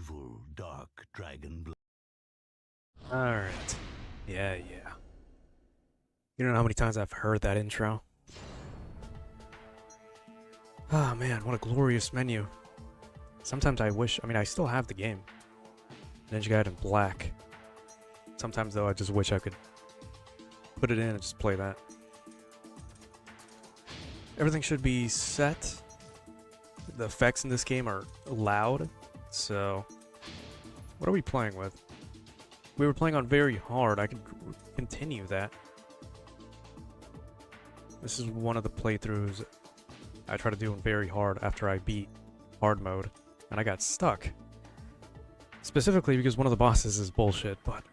evil, dark dragon blood. Alright. Yeah. You don't know how many times I've heard that intro. Ah, man, what a glorious menu. Sometimes I wish, I still have the game. Ninja Gaiden Black. Sometimes, though, I just wish I could put it in and just play that. Everything should be set. The effects in this game are loud, so... What are we playing with? We were playing on very hard. I can continue that. This is one of the playthroughs I try to do in very hard after I beat hard mode, and I got stuck. Specifically because one of the bosses is bullshit, but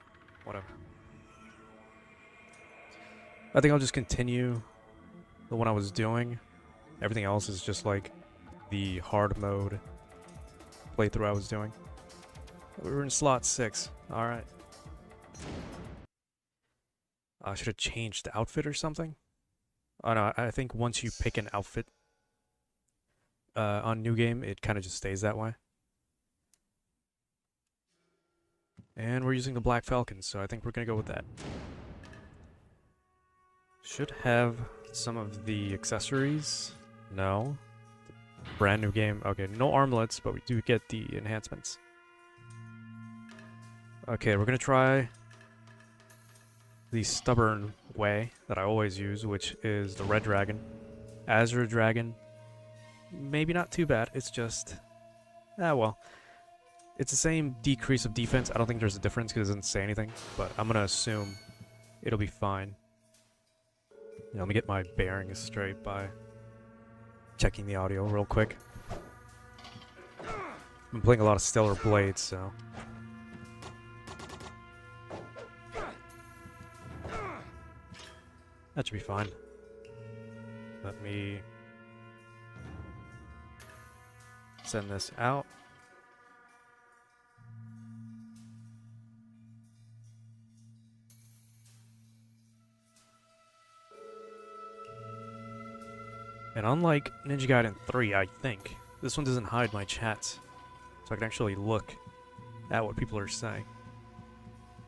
whatever. I think I'll just continue the one I was doing. Everything else is just like the hard mode playthrough I was doing. We were in slot 6. Alright. I should have changed the outfit or something. Oh no, I think once you pick an outfit on New Game, it kind of just stays that way. And we're using the Black Falcon, so I think we're going to go with that. Should have some of the accessories. No. Brand new game. Okay, no armlets, but we do get the enhancements. Okay, we're going to try the stubborn way that I always use, which is the Red Dragon. Azure Dragon, maybe not too bad. It's just, well, it's the same decrease of defense. I don't think there's a difference because it doesn't say anything, but I'm gonna assume it'll be fine. Yeah, let me get my bearings straight by checking the audio real quick. I'm playing a lot of Stellar Blades, so... That should be fine. Let me send this out. And unlike Ninja Gaiden 3, I think, this one doesn't hide my chats. So I can actually look at what people are saying.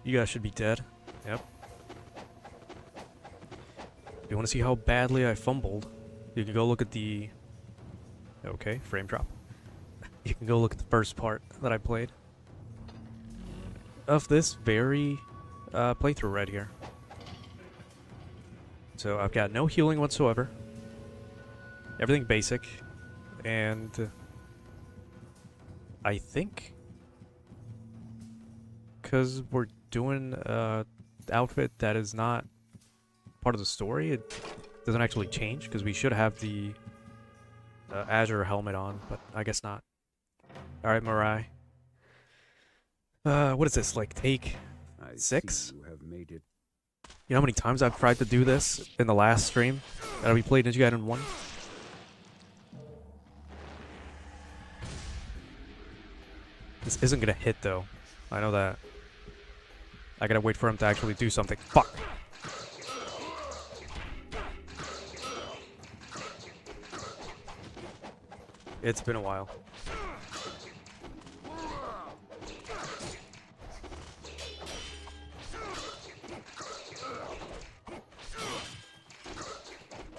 You guys should be dead. Yep. If you want to see how badly I fumbled, you can go look at the... Okay, frame drop. You can go look at the first part that I played of this very playthrough right here. So I've got no healing whatsoever. Everything basic. And I think because we're doing an outfit that is not part of the story, it doesn't actually change, because we should have the Azure helmet on, but I guess not. Alright, Murai. What is this, like take 6? You have made it. You know how many times I've tried to do this in the last stream that we played Ninja Gaiden 1? This isn't gonna hit though. I know that. I gotta wait for him to actually do something. Fuck! It's been a while.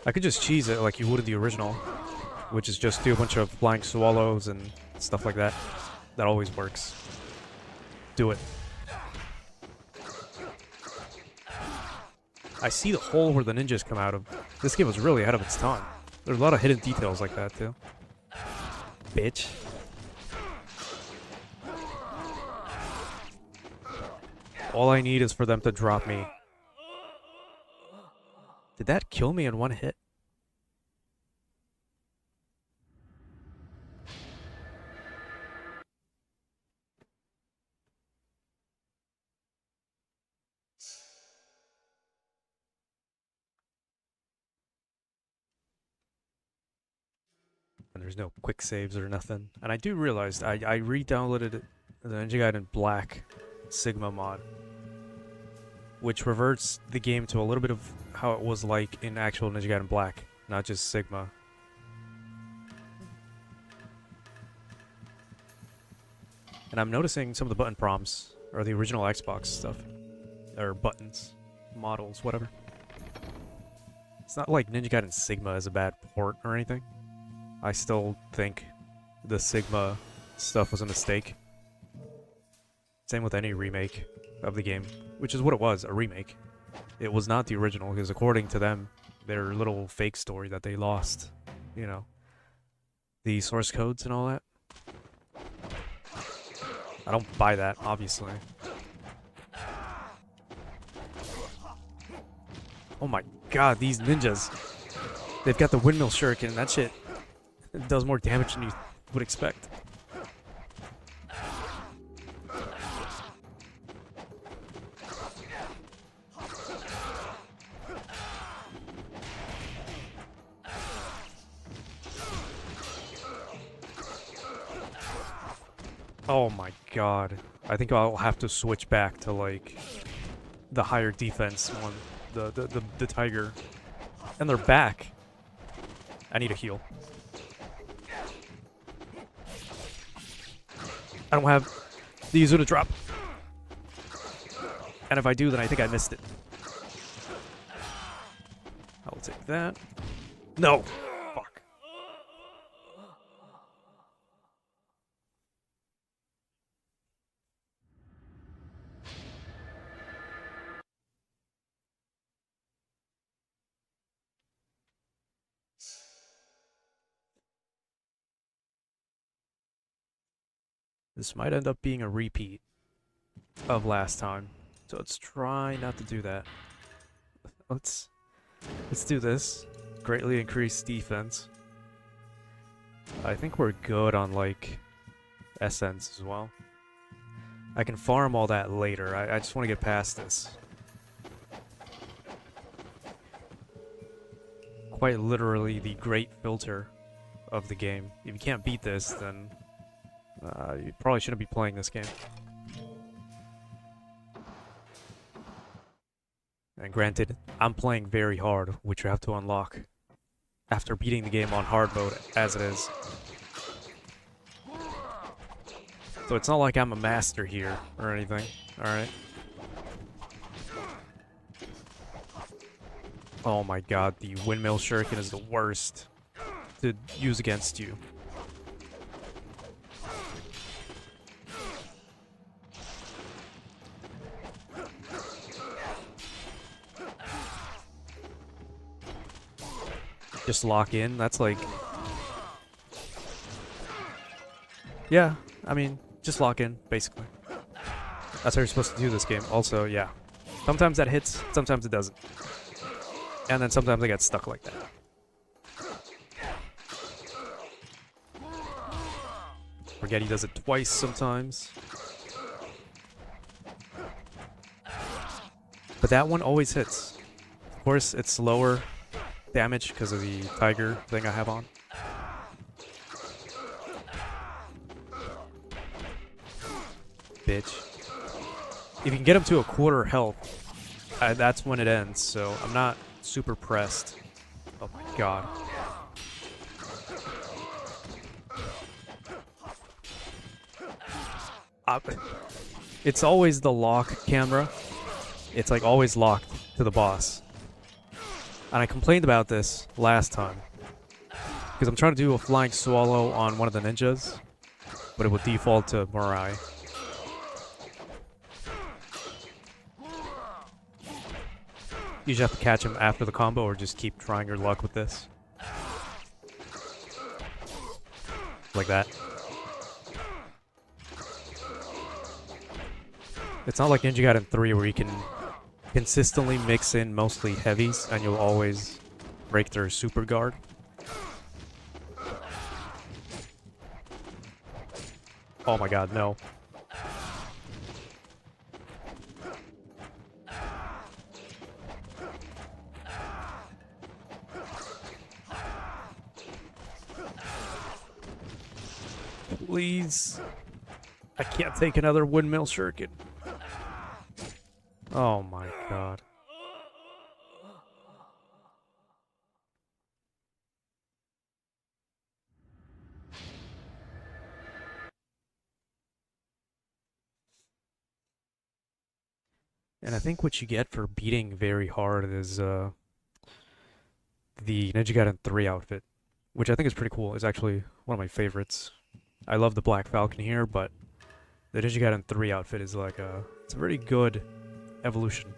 I could just cheese it like you would in the original, which is just do a bunch of flying swallows and stuff like that. That always works. Do it. I see the hole where the ninjas come out of. This game was really ahead of its time. There's a lot of hidden details like that too. Bitch. All I need is for them to drop me. Did that kill me in one hit? And there's no quick saves or nothing. And I do realize I re-downloaded the Ninja Gaiden Black Sigma mod, which reverts the game to a little bit of how it was like in actual Ninja Gaiden Black, not just Sigma. And I'm noticing some of the button prompts are the original Xbox stuff. Or buttons, models, whatever. It's not like Ninja Gaiden Sigma is a bad port or anything. I still think the Sigma stuff was a mistake. Same with any remake of the game, which is what it was, a remake. It was not the original, because according to them, their little fake story that they lost, you know, the source codes and all that. I don't buy that, obviously. Oh my god, these ninjas. They've got the windmill shuriken, that shit does more damage than you would expect. Oh my god. I think I'll have to switch back to, like, the higher defense one. The tiger. And they're back. I need a heal. I don't have the Izuna drop. And if I do, then I think I missed it. I will take that. No! Fuck. This might end up being a repeat of last time. So let's try not to do that. Let's do this. Greatly increase defense. I think we're good on, like, essence as well. I can farm all that later. I just want to get past this. Quite literally the great filter of the game. If you can't beat this, then you probably shouldn't be playing this game. And granted, I'm playing very hard, which you have to unlock after beating the game on hard mode as it is. So it's not like I'm a master here or anything, alright? Oh my god, the windmill shuriken is the worst to use against you. Just lock in, that's like... Yeah, I mean, just lock in, basically. That's how you're supposed to do this game. Also, yeah. Sometimes that hits, sometimes it doesn't. And then sometimes I get stuck like that. Forget he does it twice sometimes. But that one always hits. Of course, it's lower damage because of the tiger thing I have on. Bitch. If you can get him to a quarter health, that's when it ends, so I'm not super pressed. Oh my god. It's always the lock camera. It's like always locked to the boss. And I complained about this last time. Because I'm trying to do a flying swallow on one of the ninjas, but it would default to Murai. You just have to catch him after the combo or just keep trying your luck with this. Like that. It's not like Ninja Gaiden 3 where you can consistently mix in mostly heavies and you'll always break their super guard. Oh my god, no. Please. I can't take another windmill shuriken. Oh my god. And I think what you get for beating very hard is the Ninja Gaiden 3 outfit, which I think is pretty cool. It's actually one of my favorites. I love the Black Falcon here, but the Ninja Gaiden 3 outfit is like it's a very good evolution,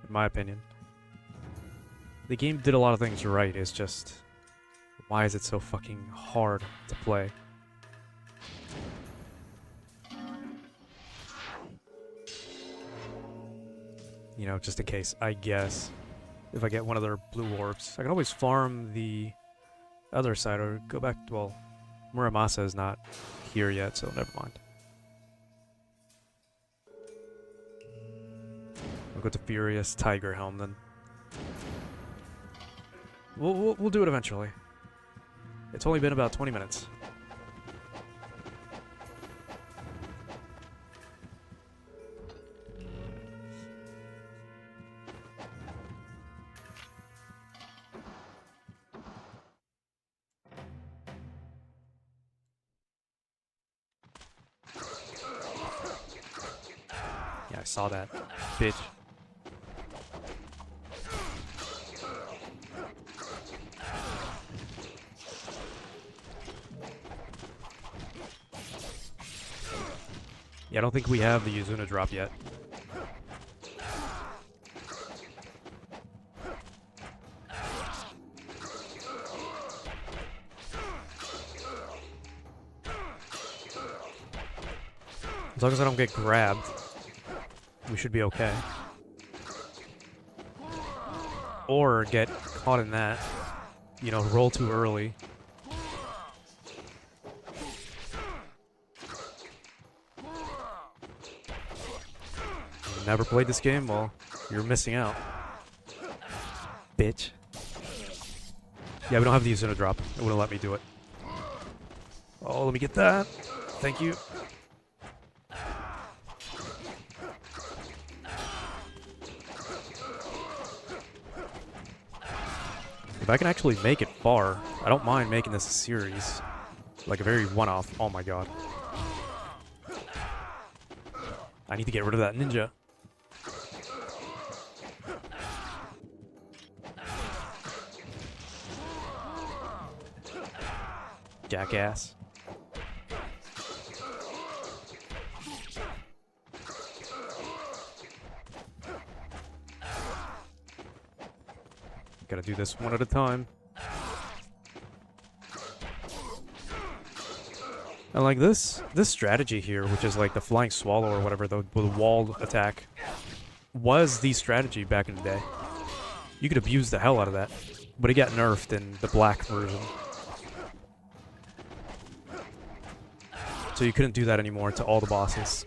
in my opinion. The game did a lot of things right, it's just, why is it so fucking hard to play? You know, just in case, I guess, if I get one of their blue orbs. I can always farm the other side, or go back to, well, Muramasa is not here yet, so never mind. I'll go to Furious Tiger Helm then. We'll do it eventually. It's only been about 20 minutes. Yeah, I saw that. Bitch. Yeah, I don't think we have the Yuzuna drop yet. As long as I don't get grabbed, we should be okay. Or get caught in that. You know, roll too early. Never played this game? Well, you're missing out. Bitch. Yeah, we don't have the Yuzuna drop. It wouldn't let me do it. Oh, let me get that. Thank you. If I can actually make it far, I don't mind making this a series. Like a very one-off. Oh my god. I need to get rid of that ninja. Jackass. Gotta do this one at a time. And like this strategy here, which is like the flying swallow or whatever, the walled attack, was the strategy back in the day. You could abuse the hell out of that, but it got nerfed in the black version. So you couldn't do that anymore to all the bosses.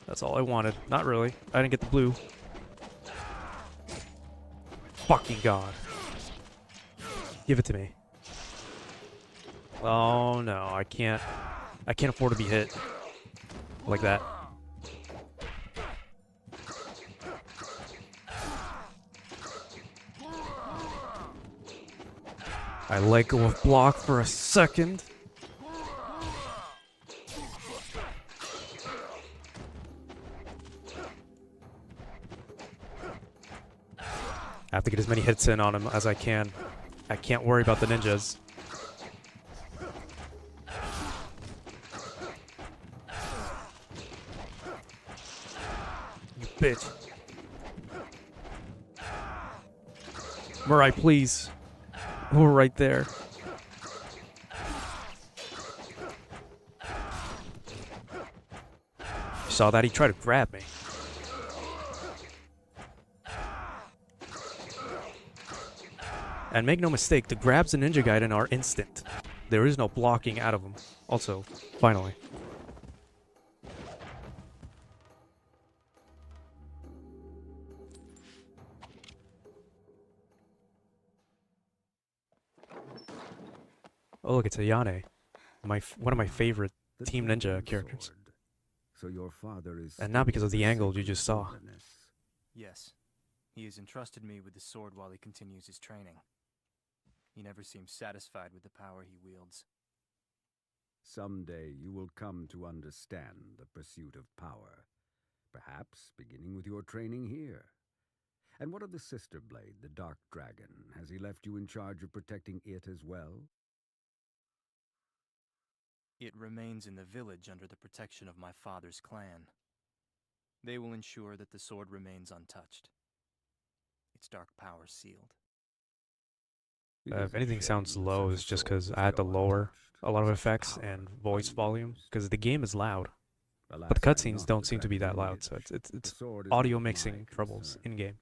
That's all I wanted. Not really. I didn't get the blue. Fucking god. Give it to me. Oh no, I can't afford to be hit like that. I let go of block for a second. I have to get as many hits in on him as I can. I can't worry about the ninjas. You bitch. Murai, please. We're right there. Saw that? He tried to grab me. And make no mistake, the grabs in Ninja Gaiden are instant. There is no blocking out of them. Also, finally. Oh look, it's Ayane. One of my favorite Team Ninja characters. So your father is, And not because of the angle you just saw. Yes. He has entrusted me with the sword while he continues his training. He never seems satisfied with the power he wields. Someday you will come to understand the pursuit of power, perhaps beginning with your training here. And what of the sister blade, the Dark Dragon? Has he left you in charge of protecting it as well? It remains in the village under the protection of my father's clan. They will ensure that the sword remains untouched. Its dark power sealed. If anything sounds low, it's just because I had to lower a lot of effects and voice volume, because the game is loud. But the cutscenes don't seem to be that loud, so it's audio mixing troubles in-game.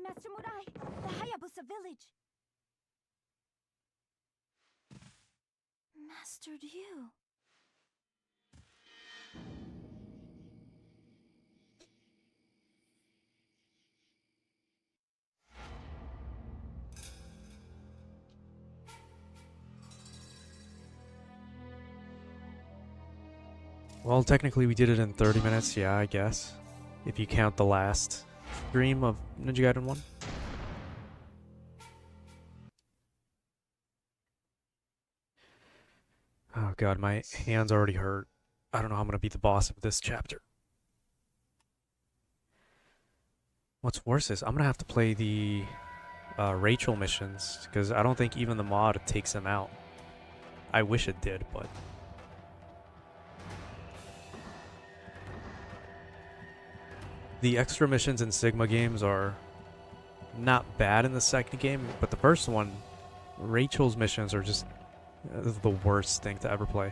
Master Murai, the Hayabusa village. Master Ryu. Well, technically we did it in 30 minutes, yeah, I guess. If you count the last stream of Ninja Gaiden 1. Oh god, my hands already hurt. I don't know how I'm gonna beat the boss of this chapter. What's worse is I'm gonna have to play the Rachel missions, because I don't think even the mod takes them out. I wish it did, but... The extra missions in Sigma games are not bad in the second game, but the first one, Rachel's missions are just the worst thing to ever play.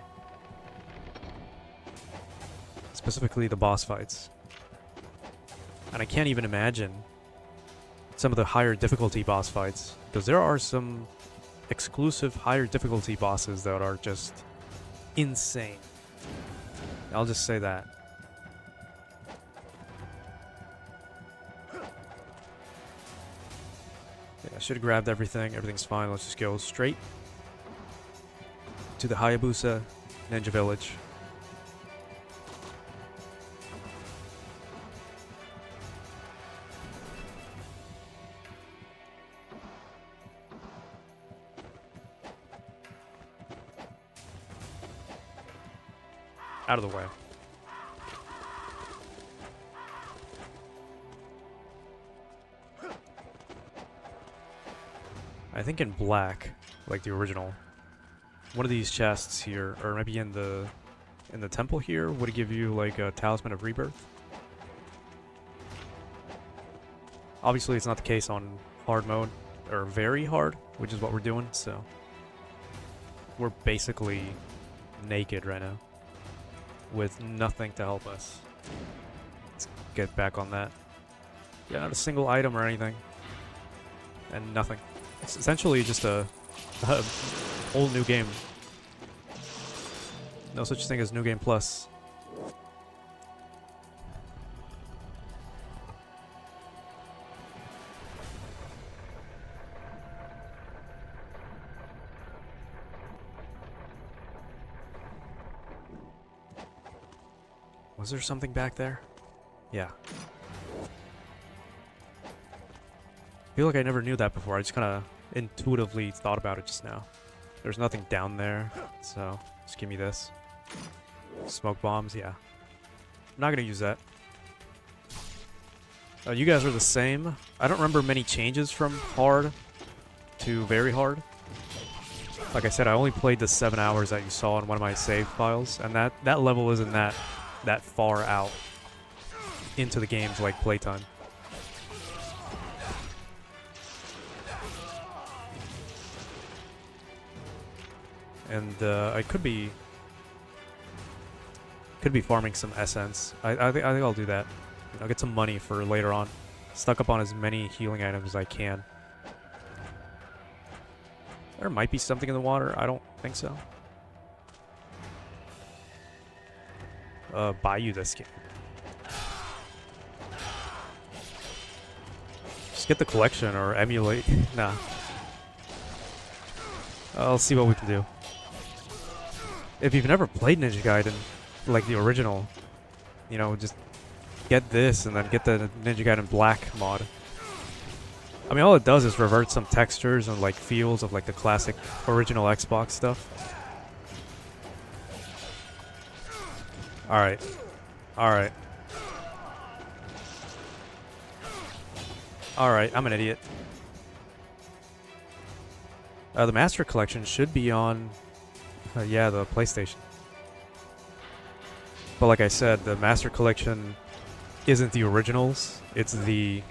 Specifically the boss fights. And I can't even imagine some of the higher difficulty boss fights, because there are some exclusive higher difficulty bosses that are just insane. I'll just say that. Yeah, I should have grabbed everything. Everything's fine. Let's just go straight to the Hayabusa Ninja Village. Out of the way. I think in black, like the original, one of these chests here, or maybe in the temple here, would give you like a talisman of rebirth. Obviously, it's not the case on hard mode, or very hard, which is what we're doing, so we're basically naked right now, with nothing to help us. Let's get back on that. Yeah, not a single item or anything, and nothing. It's essentially just a whole new game. No such thing as New Game Plus. Was there something back there? Yeah. I feel like I never knew that before. I just kind of intuitively thought about it just now. There's nothing down there, so just give me this. Smoke bombs, yeah. I'm not gonna use that. You guys are the same. I don't remember many changes from hard to very hard. Like I said, I only played the 7 hours that you saw in one of my save files, and that level isn't that far out into the game's like playtime. And I could be farming some essence. I think I'll do that. I'll get some money for later on. Stock up on as many healing items as I can. There might be something in the water. I don't think so. Buy you this game. Just get the collection or emulate. Nah. I'll see what we can do. If you've never played Ninja Gaiden, like the original, you know, just get this and then get the Ninja Gaiden Black mod. I mean, all it does is revert some textures and like feels of like the classic original Xbox stuff. Alright. Alright. Alright, I'm an idiot. The Master Collection should be on, yeah, the PlayStation. But like I said, the Master Collection isn't the originals. It's the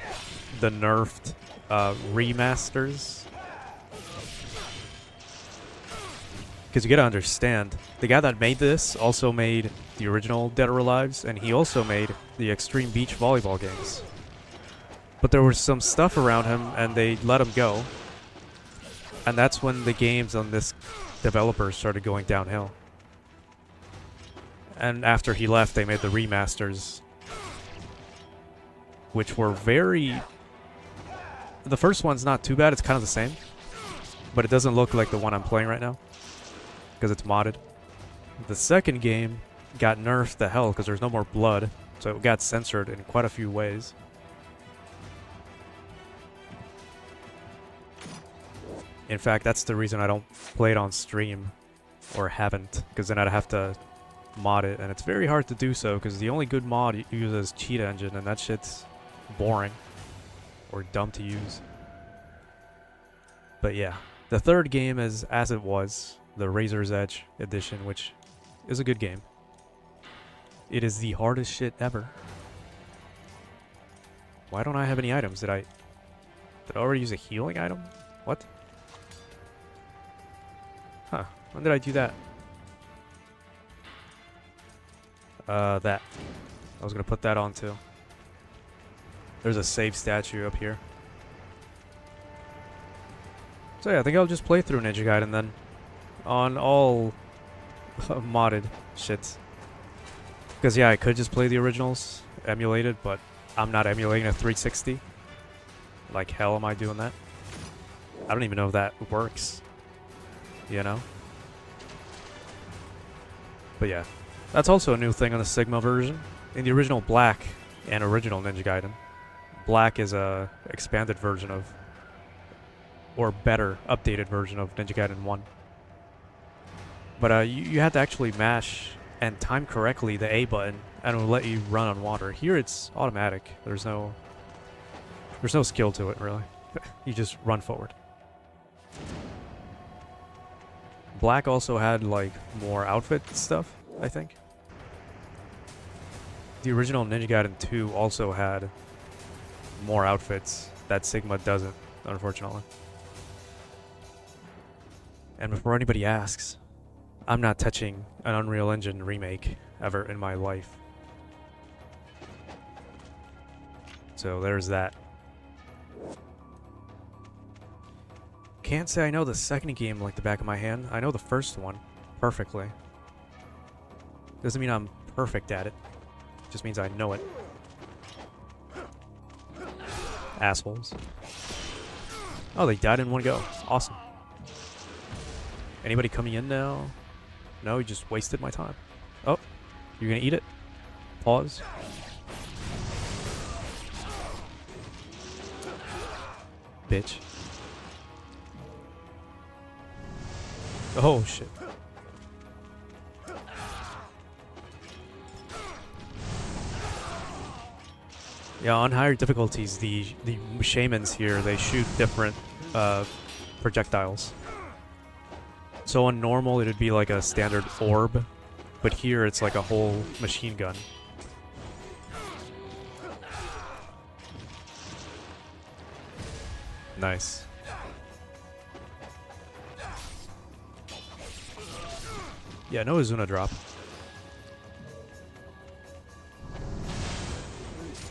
nerfed remasters. Because you gotta understand, the guy that made this also made the original Dead or Alives, and he also made the Extreme Beach Volleyball games. But there was some stuff around him, and they let him go. And that's when the games on this developer started going downhill. And after he left, they made the remasters, which were very... The first one's not too bad, it's kind of the same. But it doesn't look like the one I'm playing right now, because it's modded. The second game got nerfed to hell because there's no more blood, so it got censored in quite a few ways. In fact, that's the reason I don't play it on stream, or haven't, because then I'd have to mod it, and it's very hard to do so, because the only good mod uses Cheat Engine, and that shit's boring, or dumb to use. But yeah, the third game is as it was, the Razor's Edge edition, which is a good game. It is the hardest shit ever. Why don't I have any items? Did I already use a healing item? What? Huh. When did I do that? That. I was gonna put that on too. There's a save statue up here. So yeah, I think I'll just play through Ninja Gaiden then. On all modded shits. Because yeah, I could just play the originals, emulated, but I'm not emulating a 360. Like hell am I doing that? I don't even know if that works. You know? But yeah. That's also a new thing on the Sigma version. In the original Black and original Ninja Gaiden, Black is a expanded version of, or better, updated version of Ninja Gaiden 1. But you had to actually mash and time correctly the A button, and it will let you run on water. Here it's automatic. There's no skill to it, really. You just run forward. Black also had, like, more outfit stuff, I think. The original Ninja Gaiden 2 also had more outfits that Sigma doesn't, unfortunately. And before anybody asks, I'm not touching an Unreal Engine remake ever in my life. So there's that. Can't say I know the second game like the back of my hand. I know the first one perfectly. Doesn't mean I'm perfect at it. Just means I know it. Assholes. Oh, they died in one go. Awesome. Anybody coming in now? No, you just wasted my time. Oh, you're gonna eat it? Pause. Bitch. Oh, shit. Yeah, on higher difficulties, the shamans here, they shoot different projectiles. So on normal, it'd be like a standard orb, but here it's like a whole machine gun. Nice. Yeah, no Izuna drop.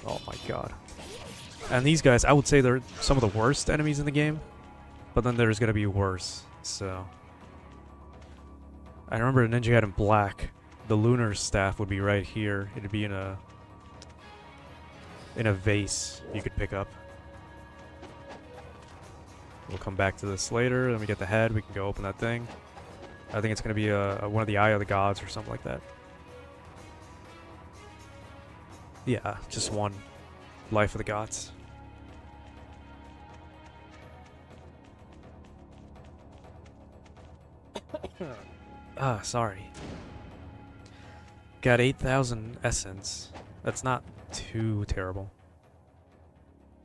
Oh my god. And these guys, I would say they're some of the worst enemies in the game, but then there's gonna be worse, so... I remember in Ninja Gaiden Black, the lunar staff would be right here. It'd be in a vase you could pick up. We'll come back to this later. Then we get the head. We can go open that thing. I think it's going to be one of the Eye of the Gods or something like that. Yeah, just one. Life of the Gods. Sorry. Got 8,000 essence. That's not too terrible.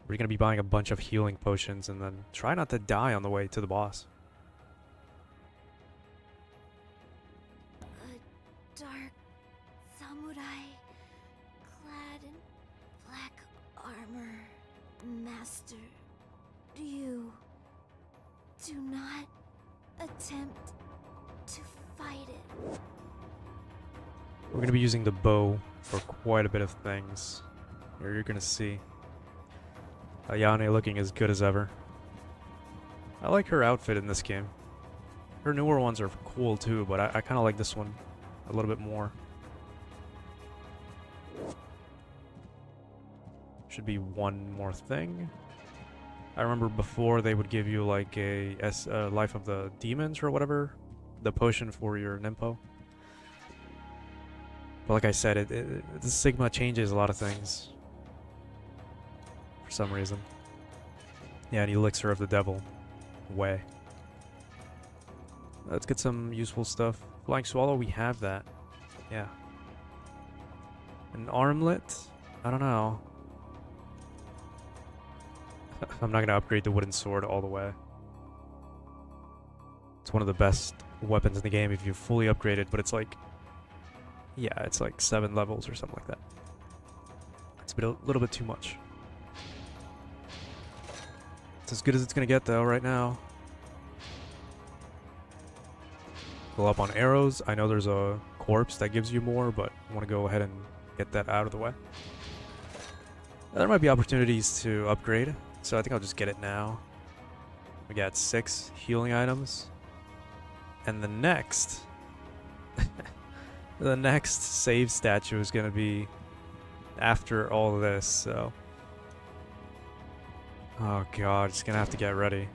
We're gonna be buying a bunch of healing potions and then try not to die on the way to the boss. A dark samurai clad in black armor. Master Ryu, do not attempt to fight it. We're gonna be using the bow for quite a bit of things. Here you're gonna see Ayane looking as good as ever. I like her outfit in this game. Her newer ones are cool too, but I kind of like this one a little bit more. Should be one more thing. I remember before they would give you like a Life of the Demons or whatever, the potion for your Nimpo. But like I said, the Sigma changes a lot of things for some reason. Yeah, an elixir of the devil. Way. Let's get some useful stuff. Flying Swallow, we have that. Yeah. An armlet? I don't know. I'm not gonna upgrade the wooden sword all the way. It's one of the best weapons in the game if you fully upgrade it, but it's like... yeah, it's like 7 levels or something like that. It's a little bit too much. It's as good as it's gonna get though right now. Go up on arrows. I know there's a corpse that gives you more, but I want to go ahead and get that out of the way. There might be opportunities to upgrade, so I think I'll just get it now. We got 6 healing items. And the next... the next save statue is going to be after all of this, so... oh god, just gonna have to get ready.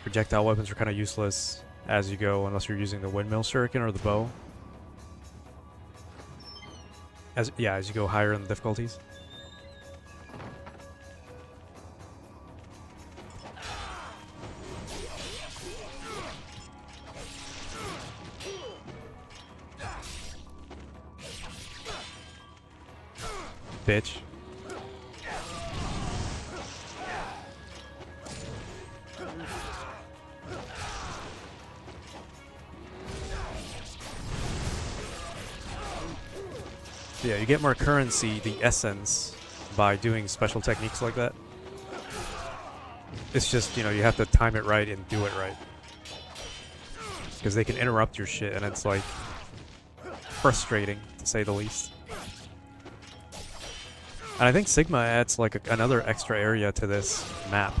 Projectile weapons are kind of useless as you go, unless you're using the windmill shuriken or the bow. As you go higher in the difficulties. Bitch. Yeah, you get more currency, the essence, by doing special techniques like that. It's just, you know, you have to time it right and do it right. Because they can interrupt your shit, and it's like frustrating, to say the least. And I think Sigma adds like another extra area to this map.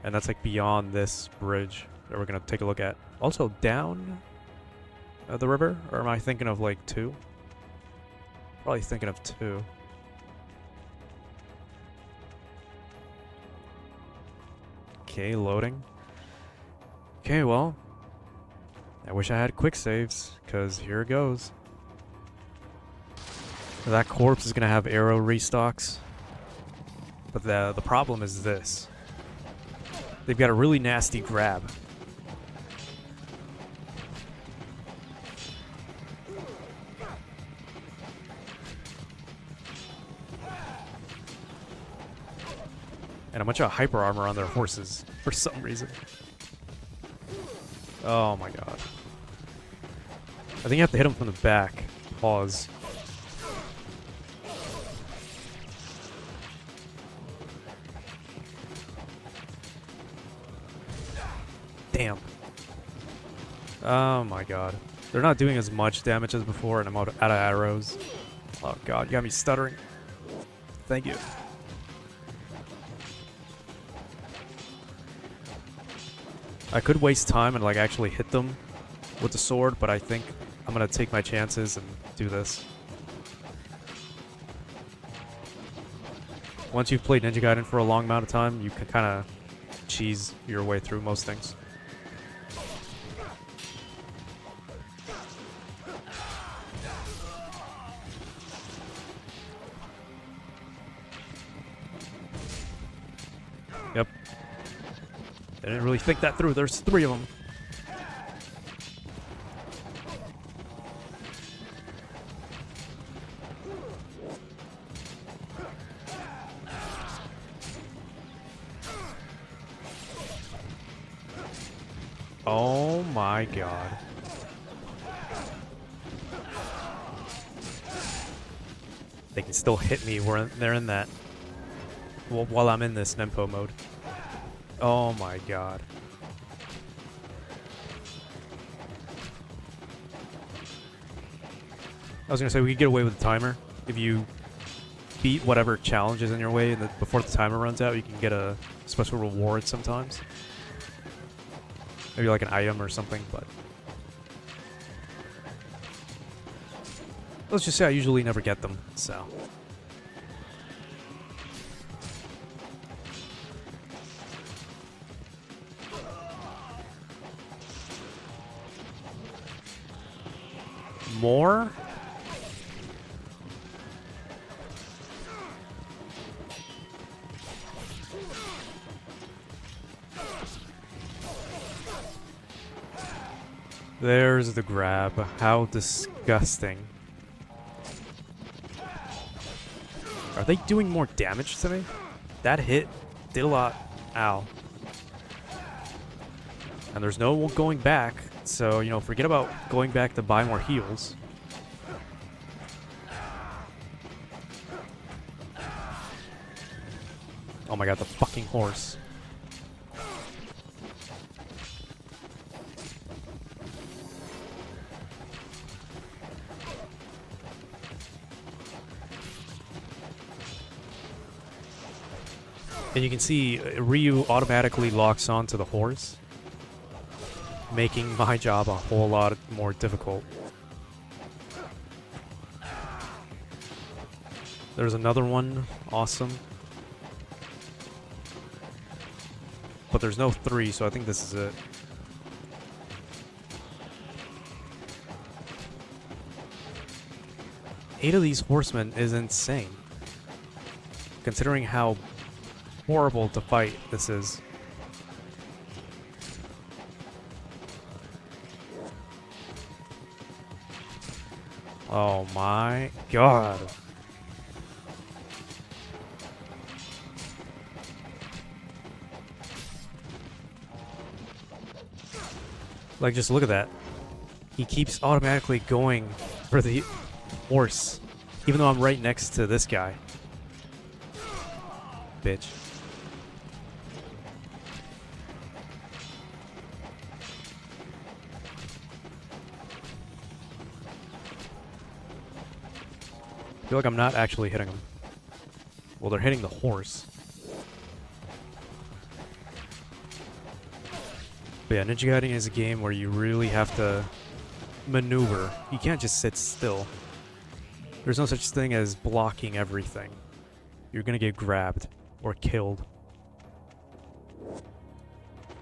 And that's like beyond this bridge that we're going to take a look at. Also down the river? Or am I thinking of like 2? Probably thinking of 2. Okay, loading. Okay, well, I wish I had quick saves, because here it goes. That corpse is going to have arrow restocks. But the problem is this. They've got a really nasty grab. And a bunch of hyper armor on their horses for some reason. Oh my god. I think you have to hit them from the back. Pause. Damn. Oh my god. They're not doing as much damage as before, and I'm out of arrows. Oh god, you got me stuttering. Thank you. I could waste time and like actually hit them with the sword, but I think I'm gonna take my chances and do this. Once you've played Ninja Gaiden for a long amount of time, you can kind of cheese your way through most things. I didn't really think that through. There's 3 of them. Oh my god. They can still hit me where they're in that. While I'm in this Nempo mode. Oh my god. I was gonna say we could get away with the timer. If you beat whatever challenge is in your way and before the timer runs out, you can get a special reward sometimes. Maybe like an item or something, but let's just say I usually never get them, so. More? There's the grab. How disgusting. Are they doing more damage to me? That hit did a lot. Ow. And there's no going back, so, you know, forget about going back to buy more heals. Oh my god, the fucking horse. And you can see Ryu automatically locks onto the horse, making my job a whole lot more difficult. There's another one, awesome. But there's no 3, so I think this is it. Eight of these horsemen is insane, considering how horrible to fight this is. Oh my god. Like, just look at that. He keeps automatically going for the horse, even though I'm right next to this guy. Bitch. I feel like I'm not actually hitting them. Well, they're hitting the horse. But yeah, Ninja Gaiden is a game where you really have to maneuver. You can't just sit still. There's no such thing as blocking everything. You're gonna get grabbed or killed.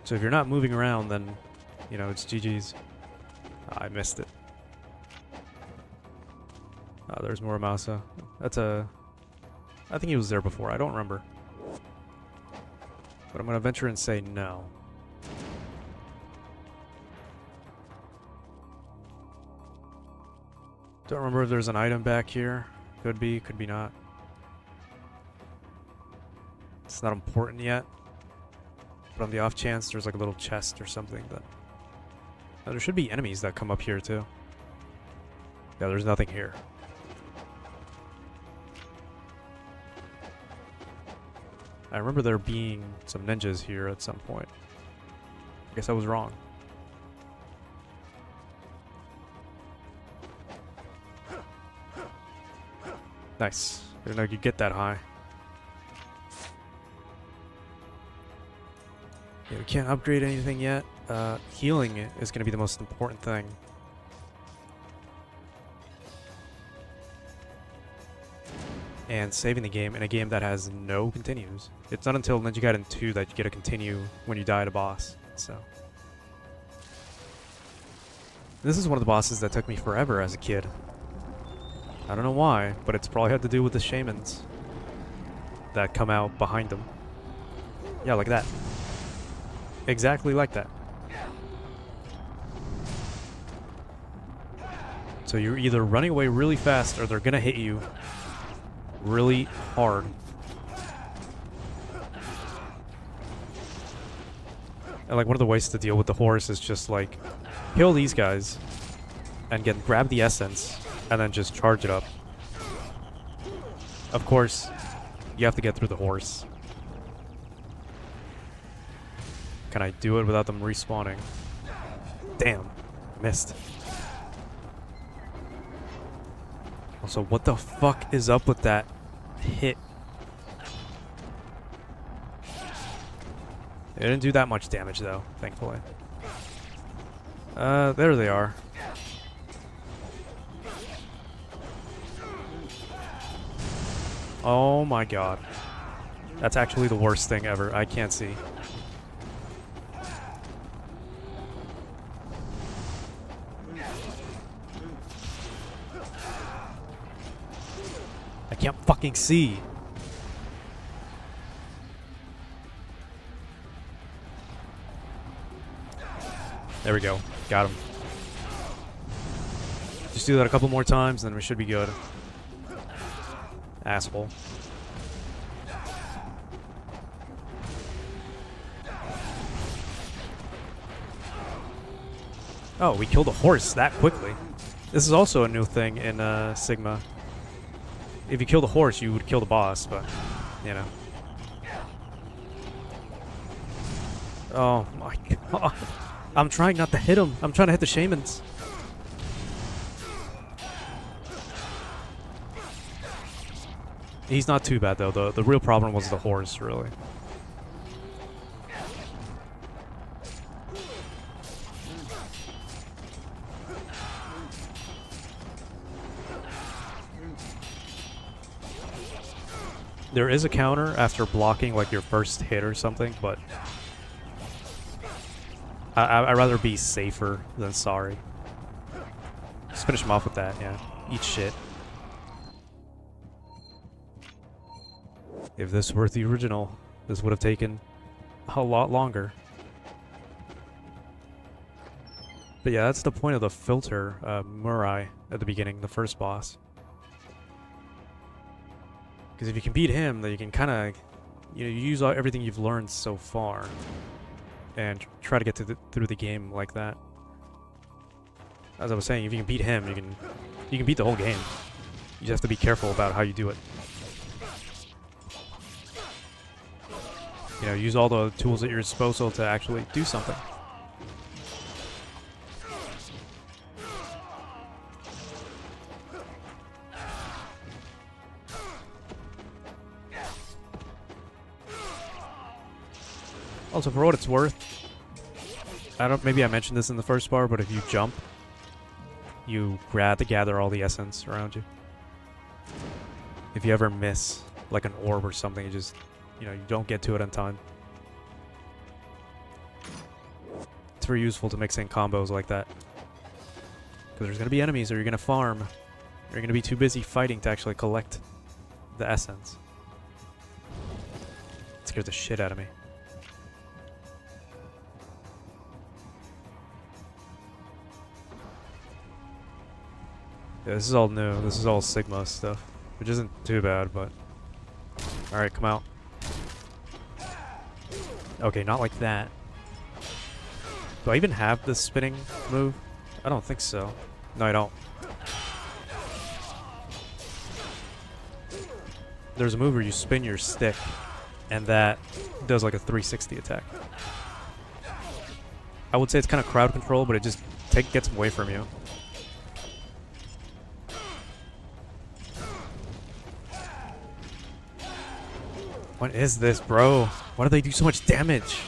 So if you're not moving around, then, you know, it's GG's. I missed it. There's Muramasa. That's a... I think he was there before. I don't remember. But I'm going to venture and say no. Don't remember if there's an item back here. Could be, could be not. It's not important yet. But on the off chance there's like a little chest or something that... there should be enemies that come up here too. Yeah, there's nothing here. I remember there being some ninjas here at some point. I guess I was wrong. Nice. I didn't know you could get that high. Yeah, we can't upgrade anything yet. Healing is going to be the most important thing. And saving the game in a game that has no continues. It's not until Ninja Gaiden 2 that you get a continue when you die at a boss, so. This is one of the bosses that took me forever as a kid. I don't know why, but it's probably had to do with the shamans that come out behind them. Yeah, like that. exactly like that. So you're either running away really fast or they're gonna hit you really hard. And like one of the ways to deal with the horse is just like kill these guys and grab the essence and then just charge it up. Of course, you have to get through the horse. Can I do it without them respawning? Damn, missed. Also, what the fuck is up with that hit? It didn't do that much damage though, thankfully. There they are. Oh my god. That's actually the worst thing ever. I can't see. I can't fucking see. There we go. Got him. Just do that a couple more times, and then we should be good. Asshole. Oh, we killed a horse that quickly. This is also a new thing in Sigma. If you kill the horse, you would kill the boss, but, you know. Oh my god. I'm trying not to hit him. I'm trying to hit the shamans. He's not too bad, though. The real problem was the horse, really. There is a counter after blocking, like, your first hit or something, but I'd rather be safer than sorry. Just finish him off with that, yeah. Eat shit. If this were the original, this would have taken a lot longer. But yeah, that's the point of the filter, Murai, at the beginning, the first boss. Because if you can beat him, then you can kind of, you know, use everything you've learned so far and try to get through the game like that. As I was saying, if you can beat him, you can beat the whole game. You just have to be careful about how you do it. You know, use all the tools at your disposal to actually do something. Also, for what it's worth, maybe I mentioned this in the first bar, but if you jump, you gather all the essence around you. If you ever miss, like an orb or something, you don't get to it on time. It's very useful to mix in combos like that. Because there's going to be enemies, or you're going to farm. You're going to be too busy fighting to actually collect the essence. It scares the shit out of me. Yeah, this is all new. This is all Sigma stuff, which isn't too bad, but... Alright, come out. Okay, not like that. Do I even have the spinning move? I don't think so. No, I don't. There's a move where you spin your stick, and that does like a 360 attack. I would say it's kind of crowd control, but it just gets away from you. What is this, bro? Why do they do so much damage?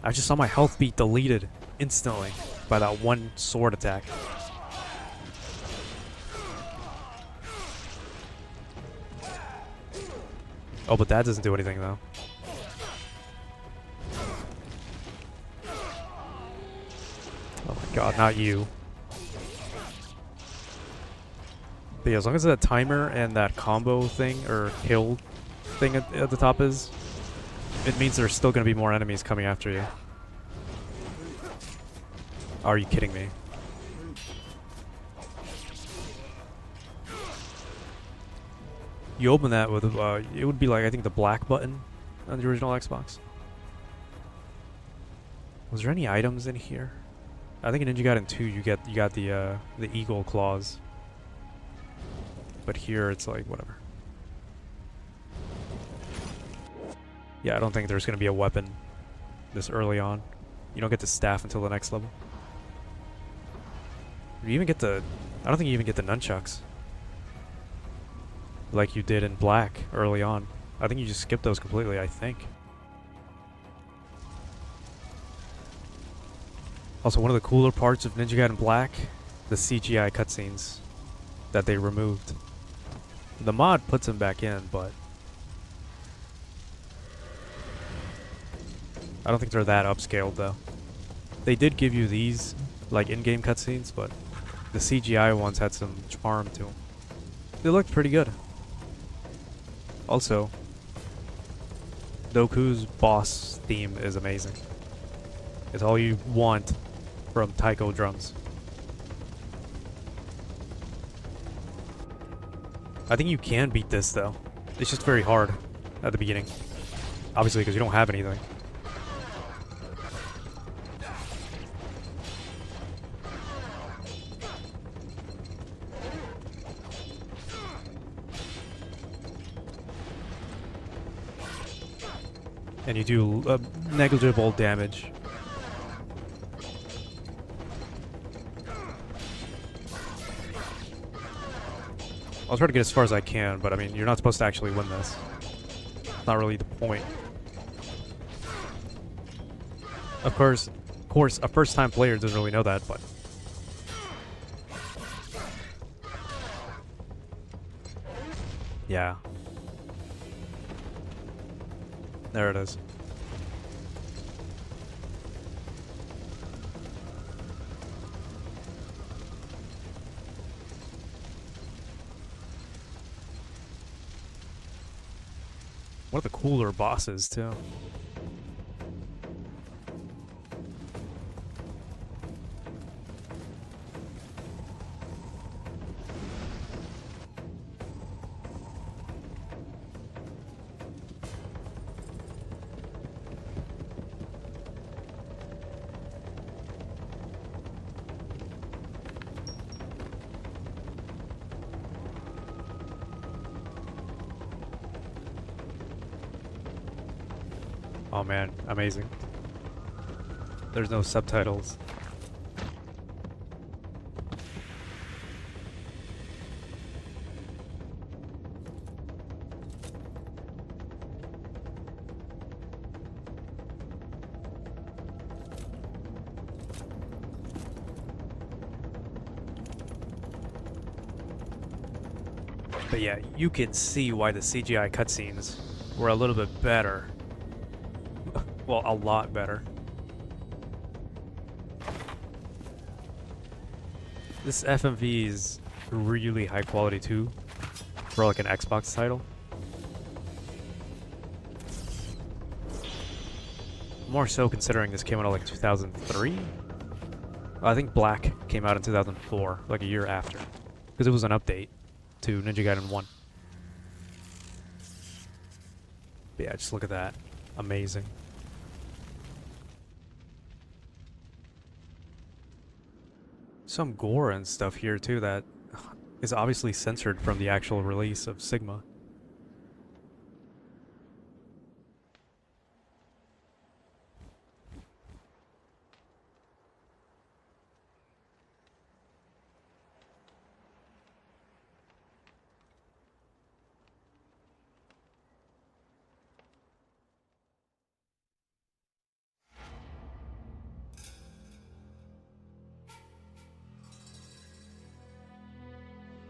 I just saw my health be deleted instantly by that one sword attack. Oh, but that doesn't do anything, though. Oh my god, not you. But yeah, as long as that timer and that combo thing, or kill thing at the top is, it means there's still going to be more enemies coming after you. Are you kidding me? You open that with, it would be like, I think, the black button on the original Xbox. Was there any items in here? I think in Ninja Gaiden 2 you got the eagle claws. But here it's like, whatever. Yeah, I don't think there's going to be a weapon this early on. You don't get the staff until the next level. You even get the... I don't think you even get the nunchucks. Like you did in Black early on. I think you just skip those completely, I think. Also, one of the cooler parts of Ninja Gaiden Black, the CGI cutscenes that they removed. The mod puts them back in, but I don't think they're that upscaled though. They did give you these, like, in-game cutscenes, but the CGI ones had some charm to them. They looked pretty good. Also, Doku's boss theme is amazing. It's all you want from taiko drums. I think you can beat this though. It's just very hard at the beginning. Obviously, because you don't have anything. And you do negligible damage. I'll try to get as far as I can, but I mean, you're not supposed to actually win this. It's not really the point. Of course, a first-time player doesn't really know that, but... yeah. There it is. One of the cooler bosses, too. Oh man, amazing. There's no subtitles. But yeah, you can see why the CGI cutscenes were a little bit better. Well, a lot better. This FMV is really high quality too, for like an Xbox title. More so considering this came out in like 2003? I think Black came out in 2004, like a year after. Because it was an update to Ninja Gaiden 1. But yeah, just look at that. Amazing. Some gore and stuff here too that is obviously censored from the actual release of Sigma.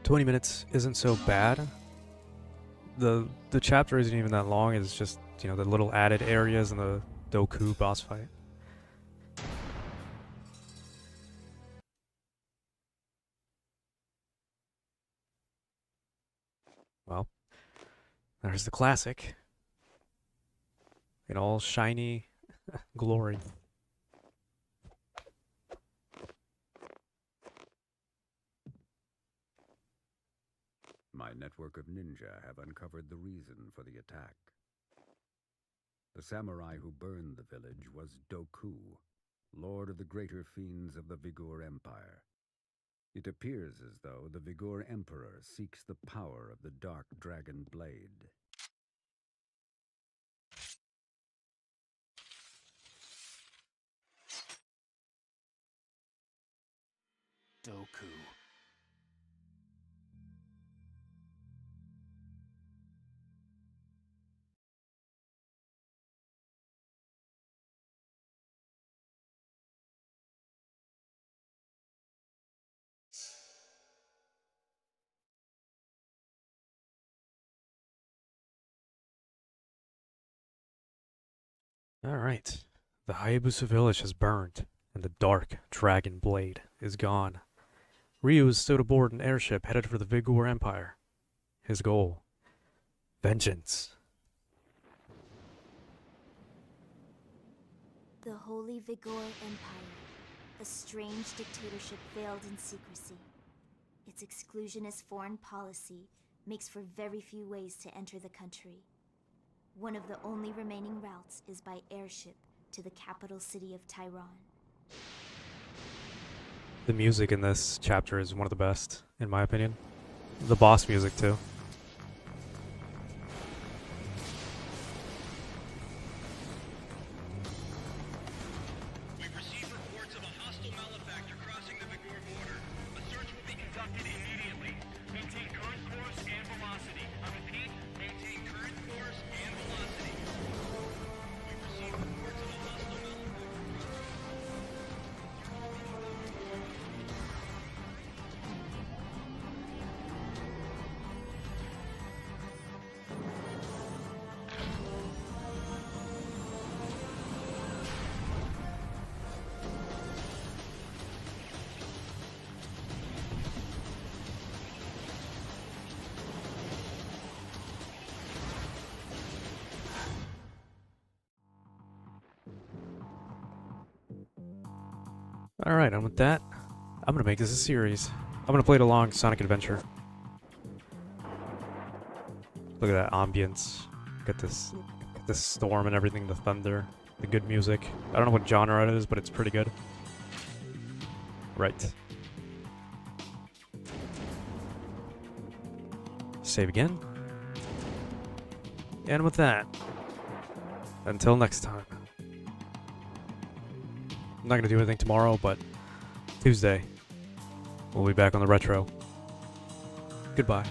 $20 isn't so bad. The chapter isn't even that long. It's just, you know, the little added areas in the Doku boss fight. Well, there's the classic in all shiny glory. My network of ninja have uncovered the reason for the attack. The samurai who burned the village was Doku, lord of the greater fiends of the Vigor Empire. It appears as though the Vigor Emperor seeks the power of the Dark Dragon Blade. Doku. Alright. The Hayabusa village has burned, and the Dark Dragon Blade is gone. Ryu is stowed aboard an airship headed for the Vigor Empire. His goal: vengeance. The Holy Vigor Empire, a strange dictatorship veiled in secrecy. Its exclusionist foreign policy makes for very few ways to enter the country. One of the only remaining routes is by airship to the capital city of Tyron. The music in this chapter is one of the best, in my opinion. The boss music, too. We've received reports of a hostile malefactor crossing the Vigor border. A search will be conducted immediately. Maintain current course and velocity. I repeat, maintain current course and velocity. We've received reports of a hostile malefactor. Alright, and with that, I'm gonna make this a series. I'm gonna play it along Sonic Adventure. Look at that ambience. Got this storm and everything, the thunder, the good music. I don't know what genre it is, but it's pretty good. Right. Save again. And with that, until next time. I'm not going to do anything tomorrow, but Tuesday, we'll be back on the retro. Goodbye.